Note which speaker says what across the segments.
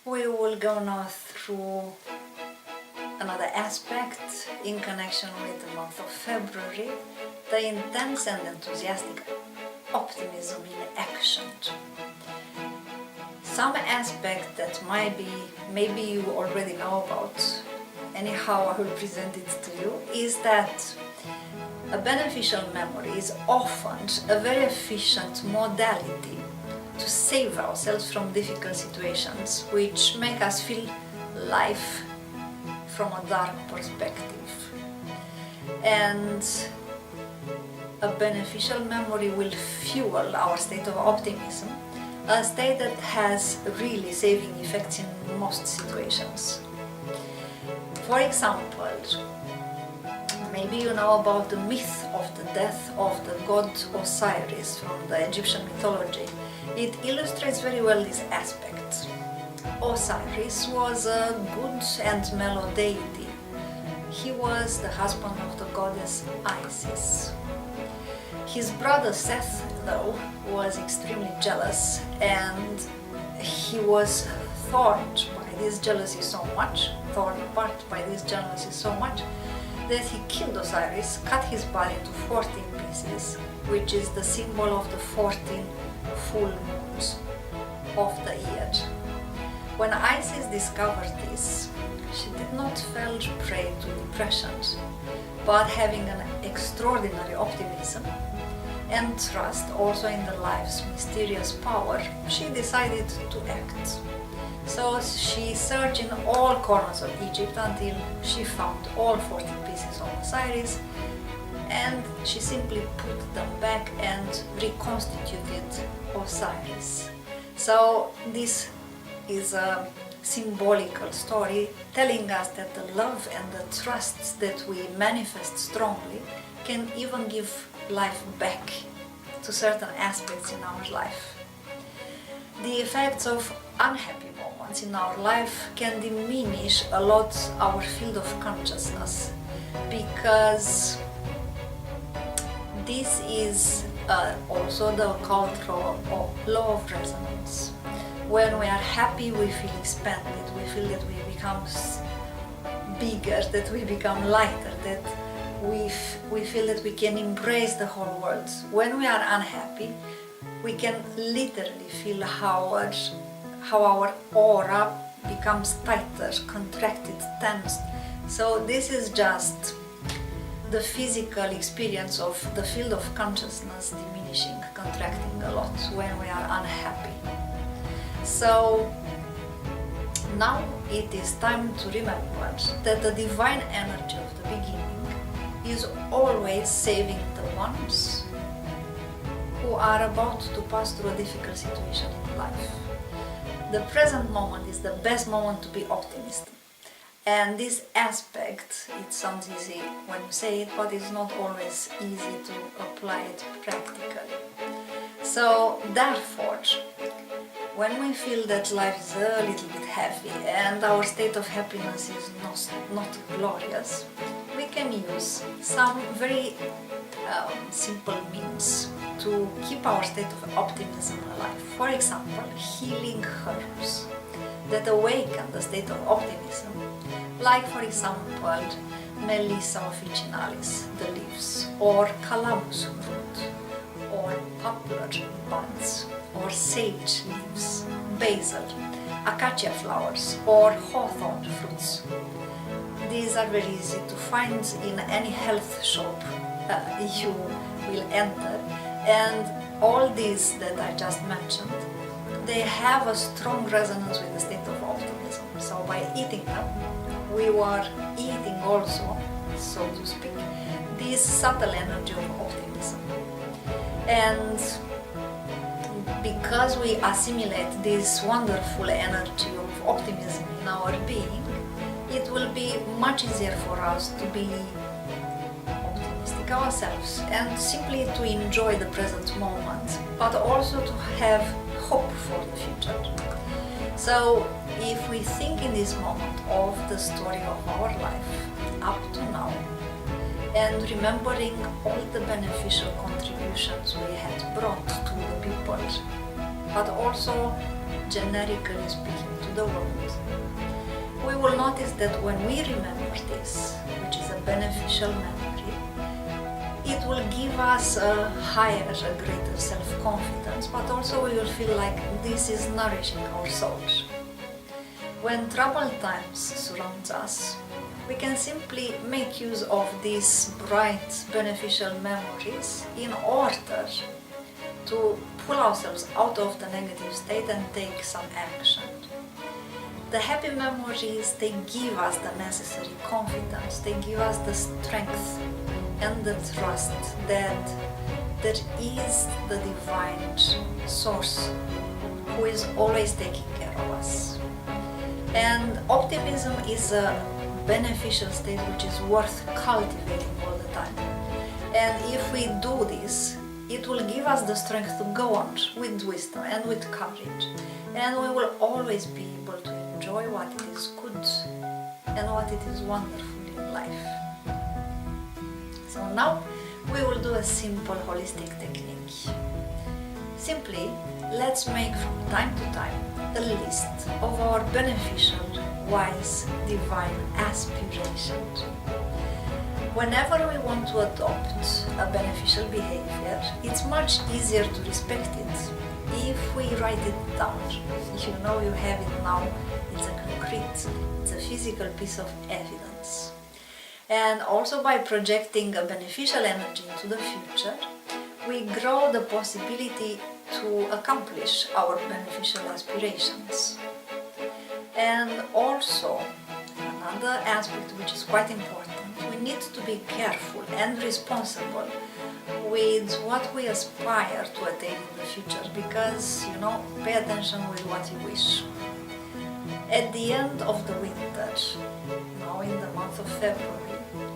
Speaker 1: We will go now through another aspect in connection with the month of February, the intense and enthusiastic optimism in action. Some aspect that maybe you already know about, anyhow I will present it to you, is that a beneficial memory is often a very efficient modality to save ourselves from difficult situations which make us feel life from a dark perspective. And a beneficial memory will fuel our state of optimism, a state that has really saving effects in most situations. For example, maybe you know about the myth of the death of the god Osiris from the Egyptian mythology. It illustrates very well this aspect. Osiris was a good and mellow deity. He was the husband of the goddess Isis. His brother Seth, though, was extremely jealous, and he was torn apart by this jealousy so much that he killed Osiris, cut his body into 14 pieces, which is the symbol of the 14 full moons of the year. When Isis discovered this, she did not fall prey to depression, but having an extraordinary optimism and trust also in the life's mysterious power, she decided to act. So she searched in all corners of Egypt until she found all 14 pieces of Osiris, and she simply put them back and reconstituted Osiris. So this is a symbolical story telling us that the love and the trust that we manifest strongly can even give life back to certain aspects in our life. The effects of unhappy moments in our life can diminish a lot our field of consciousness, because this is also the cultural law of resonance. When we are happy, we feel expanded, we feel that we become bigger, that we become lighter, that we feel that we can embrace the whole world. When we are unhappy, we can literally feel how our aura becomes tighter, contracted, tensed. So this is just the physical experience of the field of consciousness diminishing, contracting a lot when we are unhappy. So now it is time to remember that the divine energy of the beginning is always saving the ones who are about to pass through a difficult situation in life. The present moment is the best moment to be optimistic. And this aspect, it sounds easy when you say it, but it's not always easy to apply it practically. So therefore, when we feel that life is a little bit heavy and our state of happiness is not glorious, we can use some very simple means to keep our state of optimism alive. For example, healing herbs that awaken the state of optimism, like for example Melissa officinalis, the leaves, or calamus root, or poplar buds, or sage leaves, basil, acacia flowers, or hawthorn fruits. These are very easy to find in any health shop you will enter, and all these that I just mentioned, they have a strong resonance with the state of optimism. So by eating them, we were eating also, so to speak, this subtle energy of optimism. And because we assimilate this wonderful energy of optimism in our being, it will be much easier for us to be optimistic ourselves and simply to enjoy the present moment, but also to have hope for the future. So if we think in this moment of the story of our life up to now, and remembering all the beneficial contributions we had brought to the people, but also generically speaking to the world, we will notice that when we remember this, which is a beneficial memory, it will give us a higher, a greater self-confidence, but also we will feel like this is nourishing our souls. When troubled times surround us, we can simply make use of these bright, beneficial memories in order to pull ourselves out of the negative state and take some action. The happy memories, they give us the necessary confidence, they give us the strength and the trust that there is the divine source who is always taking care of us. And optimism is a beneficial state which is worth cultivating all the time. And if we do this, it will give us the strength to go on with wisdom and with courage. And we will always be able to enjoy what it is good and what it is wonderful in life. So now we will do a simple holistic technique. Simply, let's make from time to time a list of our beneficial, wise, divine aspirations. Whenever we want to adopt a beneficial behavior, it's much easier to respect it if we write it down. You know you have it now, it's a concrete, it's a physical piece of evidence. And also by projecting a beneficial energy into the future, we grow the possibility to accomplish our beneficial aspirations. And also, another aspect which is quite important, we need to be careful and responsible with what we aspire to attain in the future, because, pay attention with what you wish. At the end of the winter, now in the month of February,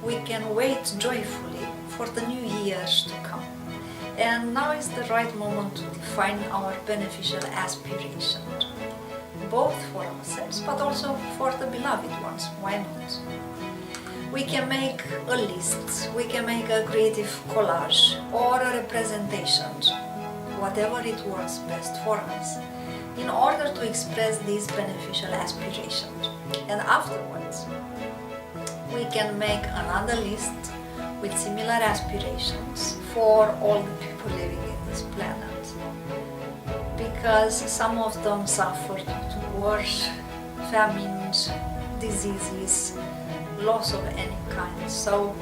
Speaker 1: we can wait joyfully for the new years to come. And now is the right moment to define our beneficial aspiration, both for ourselves but also for the beloved ones. Why not? We can make a list, we can make a creative collage or a representation, whatever it works best for us, in order to express these beneficial aspirations. And afterwards, we can make another list with similar aspirations for all the people living in this planet, because some of them suffer due to wars, famines, diseases, loss of any kind. So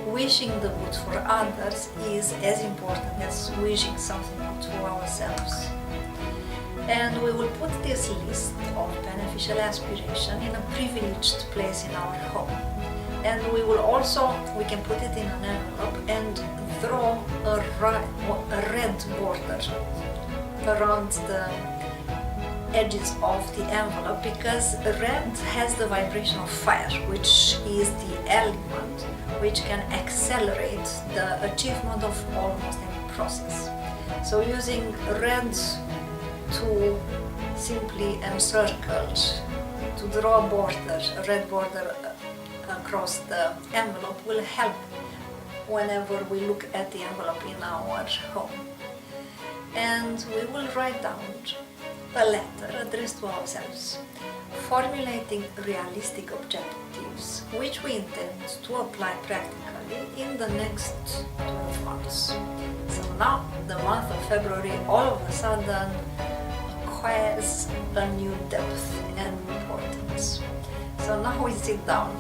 Speaker 1: wishing the good for others is as important as wishing something good for ourselves. And we will put this list of beneficial aspiration in a privileged place in our home. And we can put it in an envelope and draw a red border around the edges of the envelope, because red has the vibration of fire, which is the element which can accelerate the achievement of almost any process. So using red to simply encircle, to draw a border, a red border across the envelope will help whenever we look at the envelope in our home. And we will write down a letter addressed to ourselves, formulating realistic objectives which we intend to apply practically in the next 12 months. So now the month of February all of a sudden acquires a new depth and importance. So now we sit down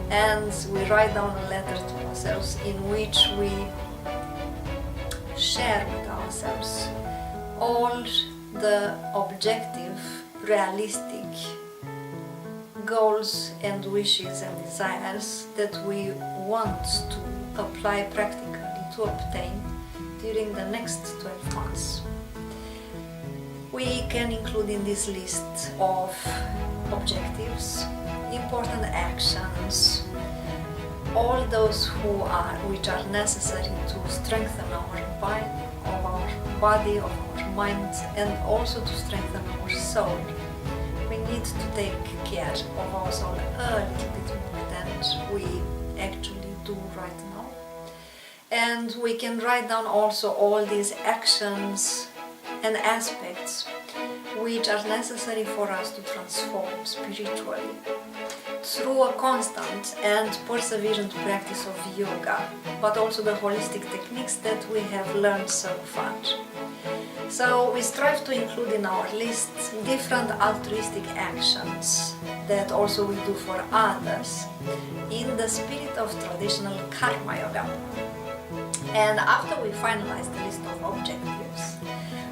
Speaker 1: and we write down a letter to ourselves in which we share with ourselves all the objective, realistic goals and wishes and desires that we want to apply practically to obtain during the next 12 months. We can include in this list of objectives important actions, all those which are necessary to strengthen our body, of our mind, and also to strengthen our soul. We need to take care of our soul a little bit more than we actually do right now. And we can write down also all these actions and aspects which are necessary for us to transform spiritually through a constant and perseverant practice of yoga, but also the holistic techniques that we have learned so far. So we strive to include in our list different altruistic actions that also we do for others in the spirit of traditional karma yoga. And after we finalize the list of objectives,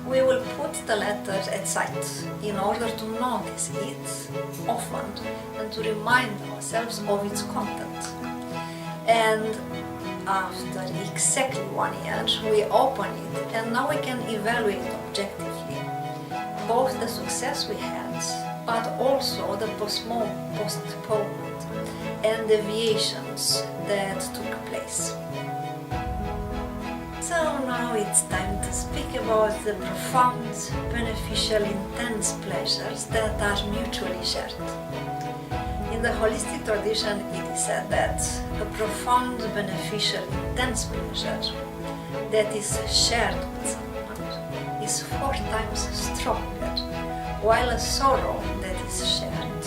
Speaker 1: we will put the letter at sight in order to notice it often and to remind ourselves of its content. And after exactly 1 year, we open it and now we can evaluate objectively both the success we had, but also the postponement and deviations that took place. So now it's time to speak about the profound, beneficial, intense pleasures that are mutually shared. In the holistic tradition, it is said that a profound, beneficial, intense pleasure that is shared with someone is 4 times stronger, while a sorrow that is shared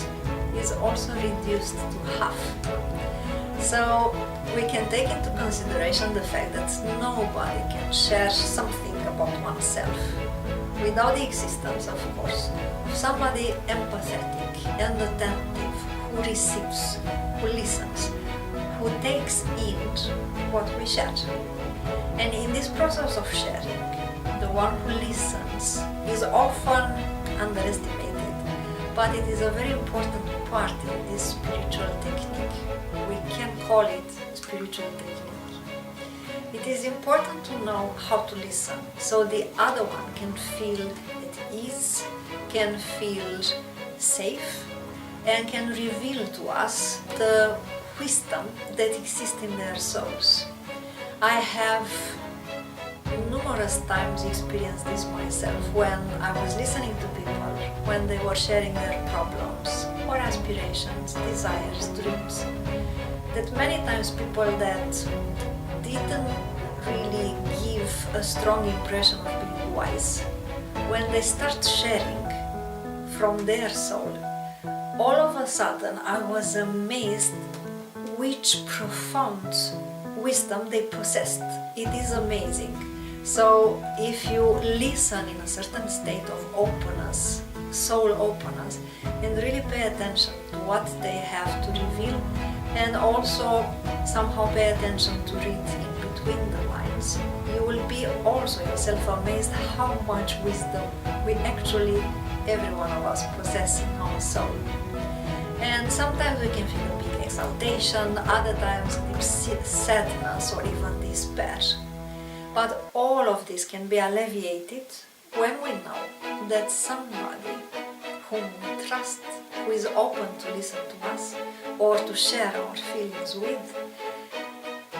Speaker 1: is also reduced to half. So we can take into consideration the fact that nobody can share something about oneself without the existence, of course, of somebody empathetic and attentive who receives, who listens, who takes in what we share. And in this process of sharing, the one who listens is often underestimated, but it is a very important part in this spiritual technique. We can call it spiritual technique. It is important to know how to listen so the other one can feel at ease, can feel safe, and can reveal to us the wisdom that exists in their souls. I have numerous times experienced this myself when I was listening to people when they were sharing their problems or aspirations, desires, dreams. That many times people that didn't really give a strong impression of being wise, when they start sharing from their soul, all of a sudden I was amazed which profound wisdom they possessed. It is amazing. So if you listen in a certain state of openness, soul openness, and really pay attention to what they have to reveal, and also somehow pay attention to read in between the lines, you will be also yourself amazed how much wisdom we actually, every one of us, possess in our soul. And sometimes we can feel a big exaltation, other times deep sadness or even despair. But all of this can be alleviated when we know that somebody whom we trust, who is open to listen to us or to share our feelings with,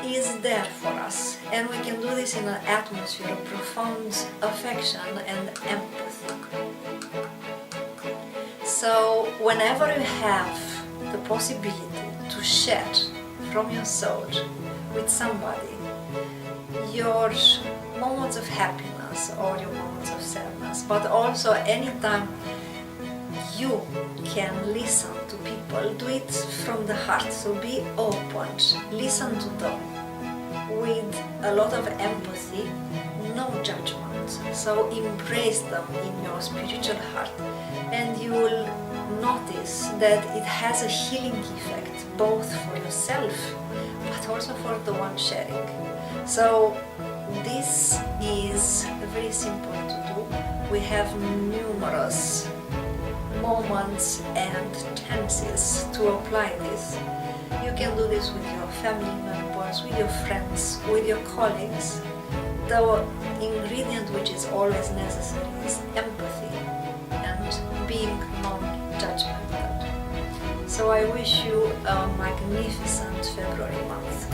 Speaker 1: is there for us. And we can do this in an atmosphere of profound affection and empathy. So whenever you have the possibility to share from your soul with somebody your moments of happiness or your moments of sadness, but also anytime you can listen to people, do it from the heart. So be open, listen to them with a lot of empathy, no judgment. So embrace them in your spiritual heart, and you will notice that it has a healing effect both for yourself but also for the one sharing. So this is very simple to do. We have numerous moments and tenses to apply this. You can do this with your family members, with your friends, with your colleagues. The ingredient which is always necessary is empathy and being non-judgmental. So I wish you a magnificent February month.